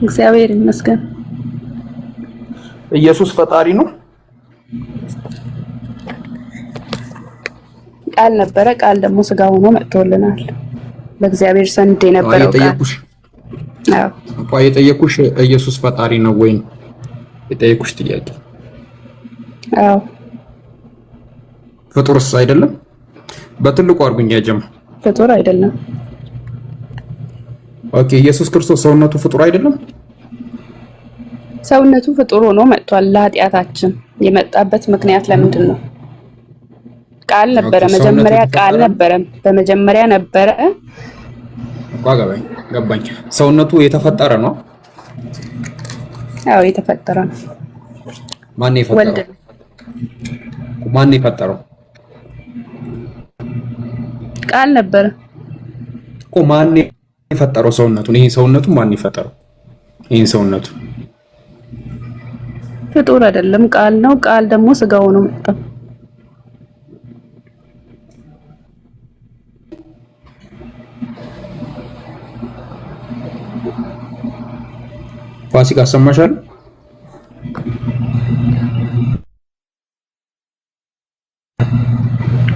እግዚአብሔር ይመስገን። ኢየሱስ ፈጣሪ ነው? ቃል ነበረ፣ ቃል ደግሞ ስጋ ሆኖ መጥቶልናል። በእግዚአብሔር ዘንድ የነበረው ቃል። አዎ እንኳን የጠየኩሽ ኢየሱስ ፈጣሪ ነው ወይ የጠየኩሽ ጥያቄ። አዎ ፍጡርስ አይደለም? በትልቁ አድርጉኝ ያጀማ። ፍጡር አይደለም። ኦኬ ኢየሱስ ክርስቶስ ሰውነቱ ፍጡር አይደለም? ሰውነቱ ፍጡር ሆኖ መጥቷል። ለኃጢአታችን የመጣበት ምክንያት ለምንድን ነው? ቃል ነበረ፣ መጀመሪያ ቃል ነበረ፣ በመጀመሪያ ነበረ። ገባኝ። ሰውነቱ የተፈጠረ ነው? አዎ የተፈጠረ ነው። ማን የፈጠረው? ማን የፈጠረው? ቃል ነበረ እኮ። ማን የፈጠረው ሰውነቱን? ይሄ ሰውነቱ ማን የፈጠረው? ይሄ ሰውነቱ ፍጡር አይደለም፣ ቃል ነው። ቃል ደግሞ ስጋ ሆኖ መጣ። ፋሲካ ሰማሻል?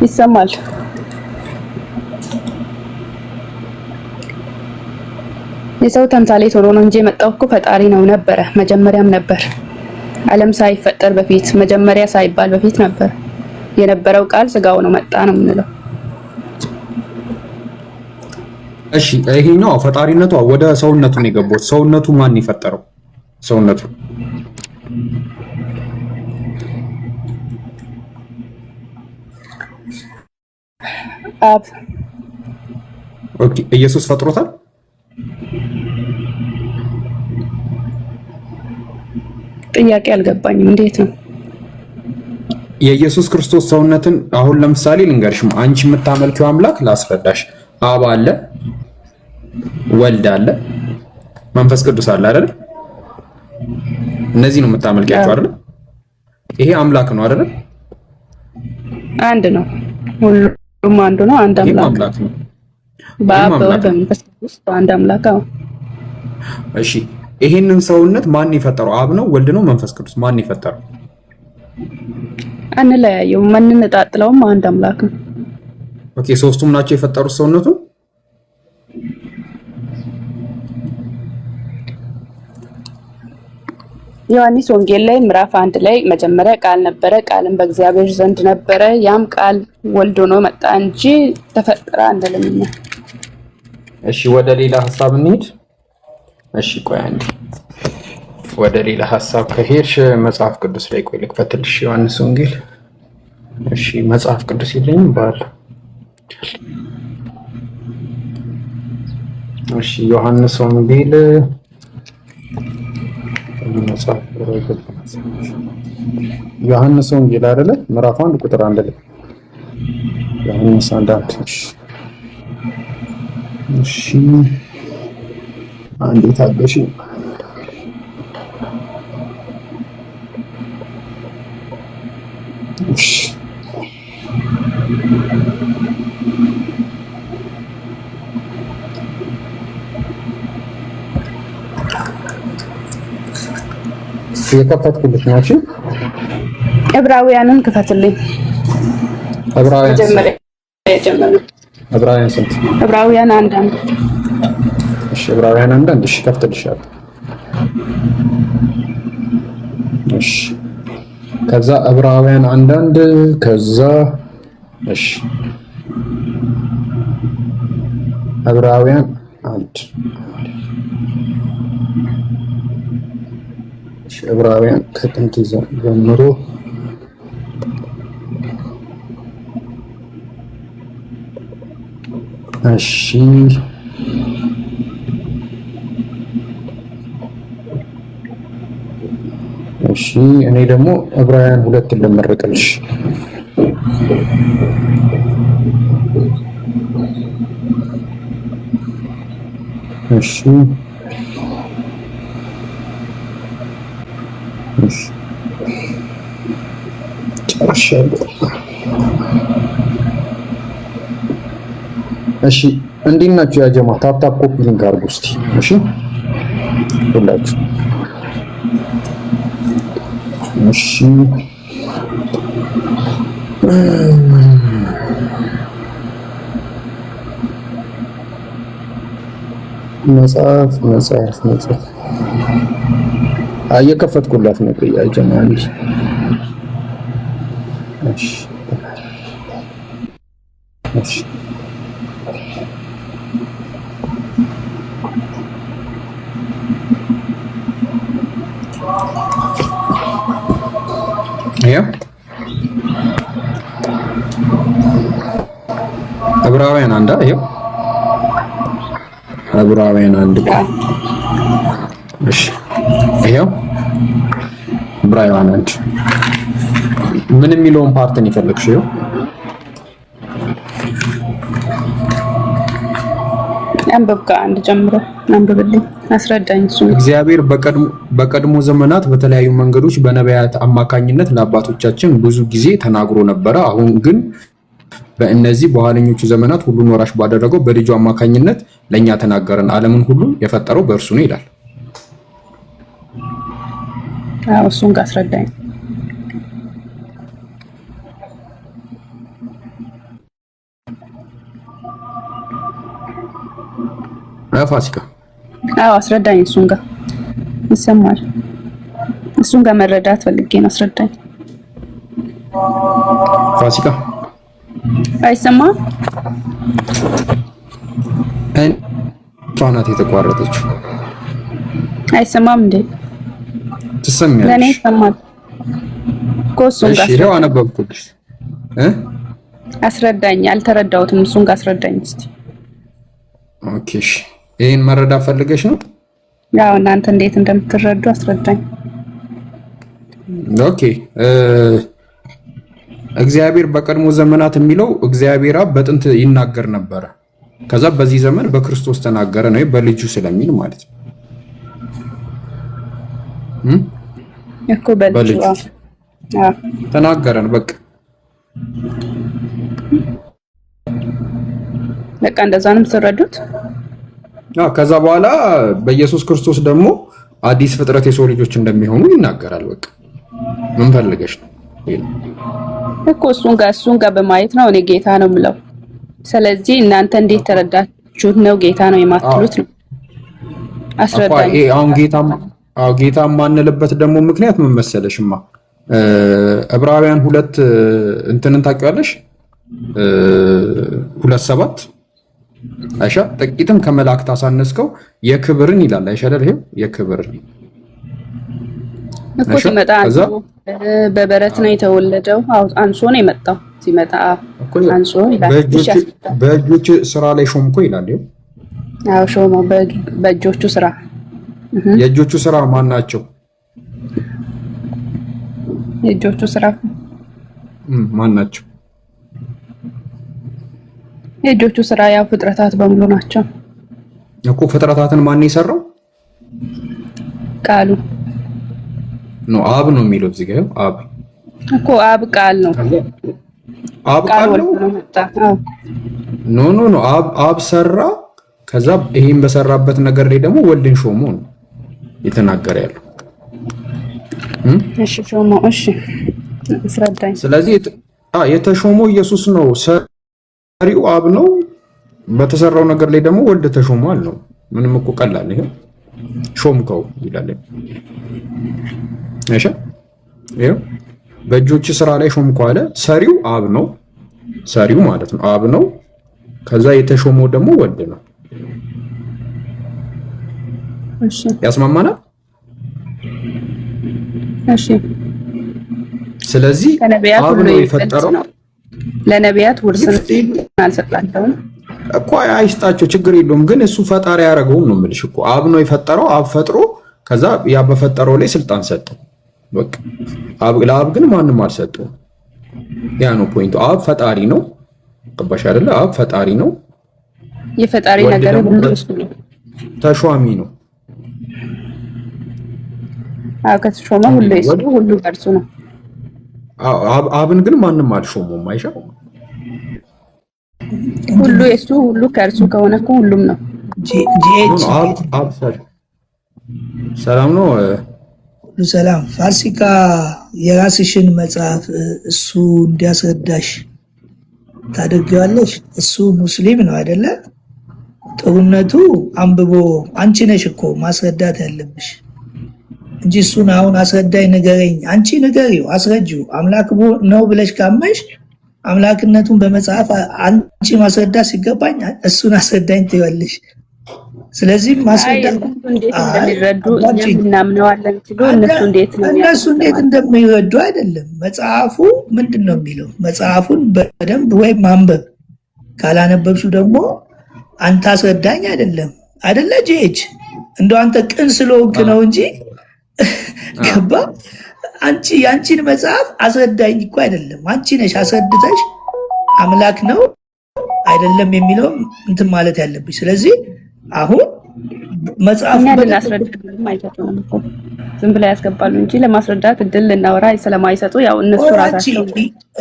ይሰማል። የሰው ተምሳሌት ሆኖ ነው እንጂ የመጣው እኮ ፈጣሪ ነው ነበረ። መጀመሪያም ነበር። ዓለም ሳይፈጠር በፊት መጀመሪያ ሳይባል በፊት ነበር የነበረው። ቃል ስጋ ሆኖ መጣ ነው የምንለው። እሺ ይሄኛው ፈጣሪነቷ ወደ ሰውነቱ ነው የገባው። ሰውነቱ ማን የፈጠረው? ሰውነቱ አብ። ኦኬ ኢየሱስ ፈጥሮታል? ጥያቄ አልገባኝም። እንዴት ነው የኢየሱስ ክርስቶስ ሰውነትን? አሁን ለምሳሌ ልንገርሽም፣ አንቺ የምታመልኪው አምላክ ላስረዳሽ። አብ አለ፣ ወልድ አለ፣ መንፈስ ቅዱስ አለ አይደል? እነዚህ ነው የምታመልኪያቸው አይደል? ይሄ አምላክ ነው አይደል? አንድ ነው። ሁሉም አንዱ ነው። አንድ አምላክ ነው። በአብ በወልድ በመንፈስ ቅዱስ አንድ አምላክ ነው። እሺ ይሄንን ሰውነት ማን የፈጠረው? አብ ነው? ወልድ ነው? መንፈስ ቅዱስ? ማን የፈጠረው? አንለያየው፣ ማንነጣጥለውም አንድ አምላክ ነው። ኦኬ ሶስቱም ናቸው የፈጠሩት ሰውነቱ? ዮሐንስ ወንጌል ላይ ምዕራፍ 1 ላይ መጀመሪያ ቃል ነበረ፣ ቃልም በእግዚአብሔር ዘንድ ነበረ፣ ያም ቃል ወልድ ሆኖ መጣ እንጂ ተፈጠረ አንልም። እሺ ወደ ሌላ ሐሳብ እንሂድ። እሺ ቆይ አንዴ ወደ ሌላ ሐሳብ ከሄድሽ መጽሐፍ ቅዱስ ላይ ቆይ ልክፈትልሽ። ዮሐንስ ወንጌል እሺ መጽሐፍ ቅዱስ የለኝም ባል። እሺ ዮሐንስ ወንጌል ዮሐንስ ወንጌል አይደለ? ምዕራፍ 1 ቁጥር 1 ላይ ዮሐንስ 1 እሺ አንዴ ታገሺ። እሺ የከፈትኩልሽ ነው። እሺ ዕብራውያንን ክፈትልኝ። ዕብራውያን ስንት? ዕብራውያን 1:1 እሺ ዕብራውያን 1:1 እሺ ከፍትልሻለሁ። እሺ ከዛ ዕብራውያን 1:1 ከዛ እሺ ዕብራውያን 1 ዕብራውያን ከጥንት ጀምሮ እሺ እሺ እኔ ደግሞ ዕብራውያን 2 ልመርቅልሽ። እሺ ጨርሻለሁ። እሺ እንዴት ናችሁ ያ ጀማ? ታፕ ኮፒ ሊንክ አድርጉ እስቲ። እሺ ሁላችሁ። እሺ መጽሐፍ እየከፈትኩላት ነው። ጀማሪ እሺ እሺ ዕብራውያን አንድ ዕብራውያን አንድ እሺ ይሄው ዕብራውያን አንድ ምን የሚለውን ፓርትን ይፈልግሽው? አንብብ ከአንድ ጀምሮ አንብብልኝ፣ አስረዳኝ። እሱ እግዚአብሔር በቀድሞ ዘመናት በተለያዩ መንገዶች በነቢያት አማካኝነት ለአባቶቻችን ብዙ ጊዜ ተናግሮ ነበረ። አሁን ግን በእነዚህ በኋለኞቹ ዘመናት ሁሉን ወራሽ ባደረገው በልጁ አማካኝነት ለኛ ተናገረን። ዓለምን ሁሉ የፈጠረው በእርሱ ነው ይላል። እሱን ጋር አስረዳኝ። ፋሲካ አስረዳኝ። እሱን ጋር ይሰማል። እሱን ጋር መረዳት ፈልጌ ነው። አስረዳኝ ፋሲካ። አይሰማም? ናት የተቋረጠችው። አይሰማም እንዴ? ትሰሚያለሽ? ለኔ ይሰማል እኮ። እሱን ጋር ይሄው አነበብኩልሽ። አስረዳኝ። አልተረዳሁትም። እሱን ጋር አስረዳኝ እስቲ። ኦኬ እሺ። ይሄን መረዳት ፈልገሽ ነው? ያው እናንተ እንዴት እንደምትረዱ አስረዳኝ። ኦኬ እግዚአብሔር በቀድሞ ዘመናት የሚለው እግዚአብሔር አብ በጥንት ይናገር ነበረ። ከዛ በዚህ ዘመን በክርስቶስ ተናገረ ነው በልጁ ስለሚል ማለት ነው እኮ በልጁ ተናገረን። በቃ እንደዛ ነው የምትረዱት። ከዛ በኋላ በኢየሱስ ክርስቶስ ደግሞ አዲስ ፍጥረት የሰው ልጆች እንደሚሆኑ ይናገራል። በቃ ምን ፈልገሽ ነው እኮ? እሱን ጋር በማየት ነው እኔ ጌታ ነው የምለው። ስለዚህ እናንተ እንዴት ተረዳችሁት ነው ጌታ ነው የማትሉት ነው? አስረዳኝ። አሁን ጌታ ማንልበት ደግሞ ምክንያት ምን መሰለሽማ? ዕብራውያን 2 እንትንን ታውቂዋለሽ? 2:7 አይሻ ጥቂትም ከመላእክት አሳነስከው የክብርን ይላል። አይሻ አይደል? ይሄ የክብርን እኮ ሲመጣ በበረት ነው የተወለደው። አንሶ ነው የመጣው። ሲመጣ አንሶ ይላል። በእጆቹ ስራ ላይ ሾምኮ ይላል። አዎ ሾሞ በእጆቹ ስራ። የእጆቹ ስራ ማን ናቸው? የእጆቹ ስራ ማን ናቸው? የእጆቹ ስራ ያው ፍጥረታት በሙሉ ናቸው እኮ። ፍጥረታትን ማን የሰራው? ቃሉ ነው። አብ ነው የሚለው እዚህ ጋር። አብ እኮ አብ ቃል ነው። አብ ቃል ነው። ኖ አብ ሰራ። ከዛ ይሄን በሰራበት ነገር ላይ ደግሞ ወልድን ሾሞ ነው የተናገረ ያለው። እሺ ሾሞ። እሺ አስረዳኝ። ስለዚህ የተሾመው ኢየሱስ ነው። ሰሪው አብ ነው። በተሰራው ነገር ላይ ደግሞ ወልድ ተሾሟል ነው። ምንም እኮ ቀላል ነው። ሾምከው ይላል። እሺ ይሄው በእጆች ስራ ላይ ሾምከው አለ። ሰሪው አብ ነው። ሰሪው ማለት ነው አብ ነው። ከዛ የተሾመው ደግሞ ወልድ ነው። እሺ ያስማማናል? እሺ ስለዚህ አብ ነው የፈጠረው። ለነቢያት ውርስ አልሰጣቸውም እኮ አይስጣቸው፣ ችግር የለውም። ግን እሱ ፈጣሪ ያደረገው ነው የምልሽ እኮ። አብ ነው የፈጠረው። አብ ፈጥሮ ከዛ ያ በፈጠረው ላይ ስልጣን ሰጠው። በቃ ለአብ ግን ማንም አልሰጠው። ያ ነው ፖይንቱ። አብ ፈጣሪ ነው። ገባሽ አይደለ? አብ ፈጣሪ ነው። የፈጣሪ ነገር ሁሉ እሱ ነው። ተሿሚ ነው። ከተሾመ ሁሉ እሱ ሁሉ በእርሱ ነው። አብን ግን ማንም አልሾመውም። አይሻ ሁሉ እሱ ሁሉ ከእርሱ ከሆነ እኮ ሁሉም ነው። ሰላም ነው። ሁሉ ሰላም። ፋሲካ የራስሽን መጽሐፍ እሱ እንዲያስረዳሽ ታደርጊዋለሽ። እሱ ሙስሊም ነው አይደለ? ጥሩነቱ አንብቦ አንቺ ነሽ እኮ ማስረዳት ያለብሽ እንጂ እሱን አሁን አስረዳኝ ንገረኝ፣ አንቺ ንገሪው፣ አስረጂው። አምላክ ነው ብለሽ ካመሽ አምላክነቱን በመጽሐፍ አንቺ ማስረዳት ሲገባኝ እሱን አስረዳኝ ትይዋለሽ። ስለዚህ ማስረዳት እነሱ እንዴት እንደሚረዱ አይደለም። መጽሐፉ ምንድን ነው የሚለው? መጽሐፉን በደንብ ወይም ማንበብ ካላነበብሽው ደግሞ አንተ አስረዳኝ አይደለም አይደለ? ጄጅ እንደው አንተ ቅን ስለሆንክ ነው እንጂ ገባ? አንቺ ያንቺን መጽሐፍ አስረዳኝ እኮ አይደለም። አንቺ ነሽ አስረድተሽ አምላክ ነው አይደለም የሚለው እንትን ማለት ያለብሽ። ስለዚህ አሁን መጽሐፍ ዝም ብላ ያስገባሉ እንጂ ለማስረዳት እድል ልናወራ ስለማይሰጡ ያው እነሱ ራሳቸው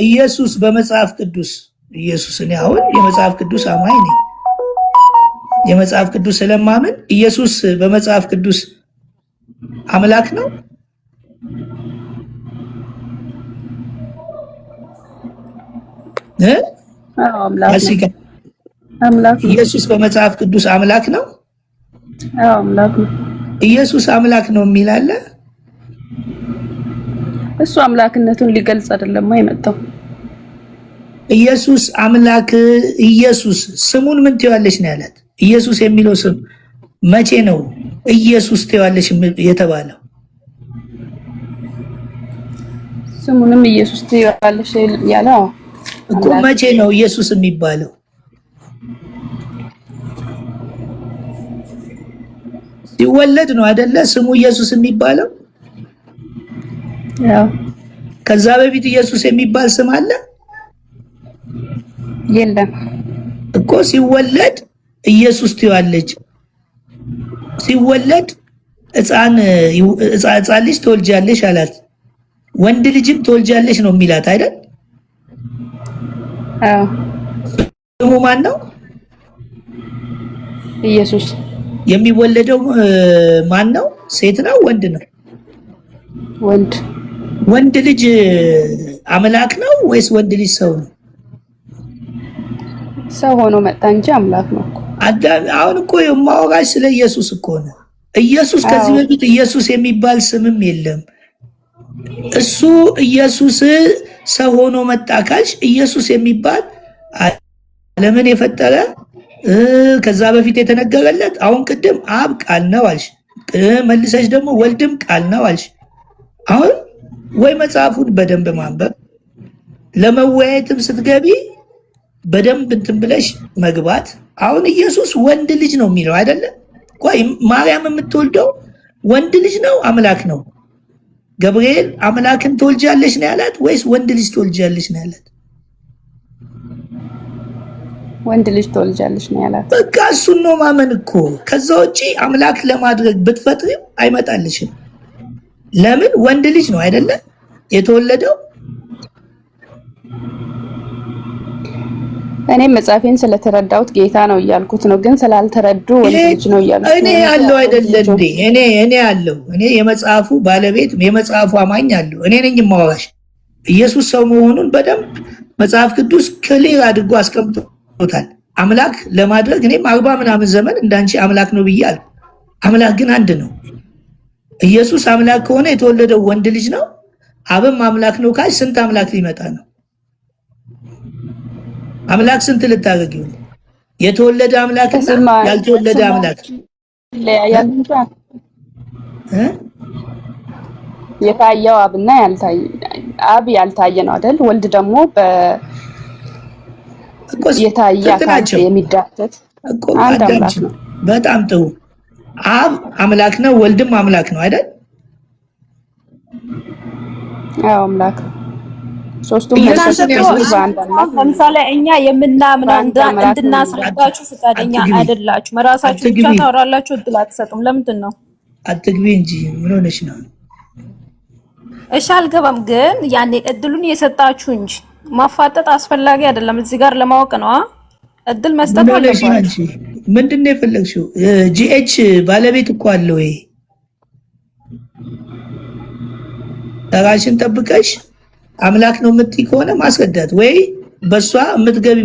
ኢየሱስ በመጽሐፍ ቅዱስ ኢየሱስ እኔ አሁን የመጽሐፍ ቅዱስ አማኝ ነኝ። የመጽሐፍ ቅዱስ ስለማምን ኢየሱስ በመጽሐፍ ቅዱስ አምላክ ነው። አምላክ ኢየሱስ በመጽሐፍ ቅዱስ አምላክ ነው። አምላክ ነው። ኢየሱስ አምላክ ነው የሚል አለ። እሱ አምላክነቱን ሊገልጽ አይደለም የመጣው። ኢየሱስ አምላክ ኢየሱስ ስሙን ምን ትይዋለሽ ነው ያላት። ኢየሱስ የሚለው ስም መቼ ነው ኢየሱስ ትይዋለሽ የተባለው? ስሙንም ኢየሱስ ትይዋለሽ ያለው እኮ መቼ ነው ኢየሱስ የሚባለው? ሲወለድ ነው አይደለ? ስሙ ኢየሱስ የሚባለው። ያው ከዛ በፊት ኢየሱስ የሚባል ስም አለ? የለም እኮ ሲወለድ ኢየሱስ ትይዋለች። ሲወለድ ሕፃን ልጅ ትወልጃለሽ አላት። ወንድ ልጅም ትወልጃለሽ ነው የሚላት አይደል? አዎ። ስሙ ማን ነው? ኢየሱስ። የሚወለደው ማን ነው? ሴት ነው ወንድ ነው? ወንድ። ወንድ ልጅ አምላክ ነው ወይስ ወንድ ልጅ ሰው ነው? ሰው ሆኖ መጣ እንጂ አምላክ ነው እኮ። አሁን እኮ የማወራሽ ስለ ኢየሱስ እኮ ነው። ኢየሱስ ከዚህ በፊት ኢየሱስ የሚባል ስምም የለም። እሱ ኢየሱስ ሰው ሆኖ መጣ ካልሽ ኢየሱስ የሚባል ዓለምን የፈጠረ ከዛ በፊት የተነገረለት አሁን ቅድም አብ ቃል ነው አልሽ፣ መልሰሽ ደግሞ ወልድም ቃል ነው አልሽ። አሁን ወይ መጽሐፉን በደንብ ማንበብ ለመወያየትም ስትገቢ በደንብ እንትን ብለሽ መግባት። አሁን ኢየሱስ ወንድ ልጅ ነው የሚለው አይደለም? ቆይ ማርያም የምትወልደው ወንድ ልጅ ነው አምላክ ነው? ገብርኤል አምላክን ትወልጃለሽ ነው ያላት ወይስ ወንድ ልጅ ትወልጃለሽ ነው ያላት? ወንድ ልጅ ትወልጃለሽ ነው ያላት። በቃ እሱን ነው ማመን እኮ። ከዛ ውጪ አምላክ ለማድረግ ብትፈጥሪም አይመጣልሽም። ለምን? ወንድ ልጅ ነው አይደለ የተወለደው። እኔ መጽሐፌን ስለተረዳሁት ጌታ ነው እያልኩት ነው፣ ግን ስላልተረዱ ወንድ ልጅ ነው እያልኩት። እኔ ያለው አይደለ እንዴ? እኔ ያለው እኔ የመጽሐፉ ባለቤት የመጽሐፉ አማኝ አለው። እኔ ነኝ የማወራሽ። ኢየሱስ ሰው መሆኑን በደንብ መጽሐፍ ቅዱስ ክሊር አድርጎ አስቀምጦታል። አምላክ ለማድረግ እኔም 40 ምናምን ዘመን እንዳንቺ አምላክ ነው ብያለሁ። አምላክ ግን አንድ ነው። ኢየሱስ አምላክ ከሆነ የተወለደው ወንድ ልጅ ነው። አብም አምላክ ነው ካል ስንት አምላክ ሊመጣ ነው? አምላክ ስንት ልታረጊው? የተወለደ አምላክና ያልተወለደ አምላክ የታየው አብና አብ ያልታየ ነው አይደል? ወልድ ደግሞ የታየ አካል የሚዳተት አንድ አምላክ ነው። በጣም ጥሩ። አብ አምላክ ነው፣ ወልድም አምላክ ነው አይደል? አዎ አምላክ። ሶስቱም ለምሳሌ እኛ የምናምነው እንድናስረዳችሁ ፈቃደኛ አይደላችሁ። መራሳችሁ ብቻ ታወራላችሁ፣ እድል አትሰጡም። ለምንድን ነው? አትግቢ እንጂ ምን ሆነሽ ነው? እሺ አልገባም፣ ግን ያኔ እድሉን የሰጣችሁ እንጂ ማፋጠጥ አስፈላጊ አይደለም። እዚህ ጋር ለማወቅ ነው እድል መስጠት አለባችሁ። ምንድን ነው የፈለግሽው? ጂኤች ባለቤት እኮ አለ ወይ? ራሽን ጠብቀሽ አምላክ ነው የምትይ ከሆነ ማስረዳት ወይ በሷ የምትገቢ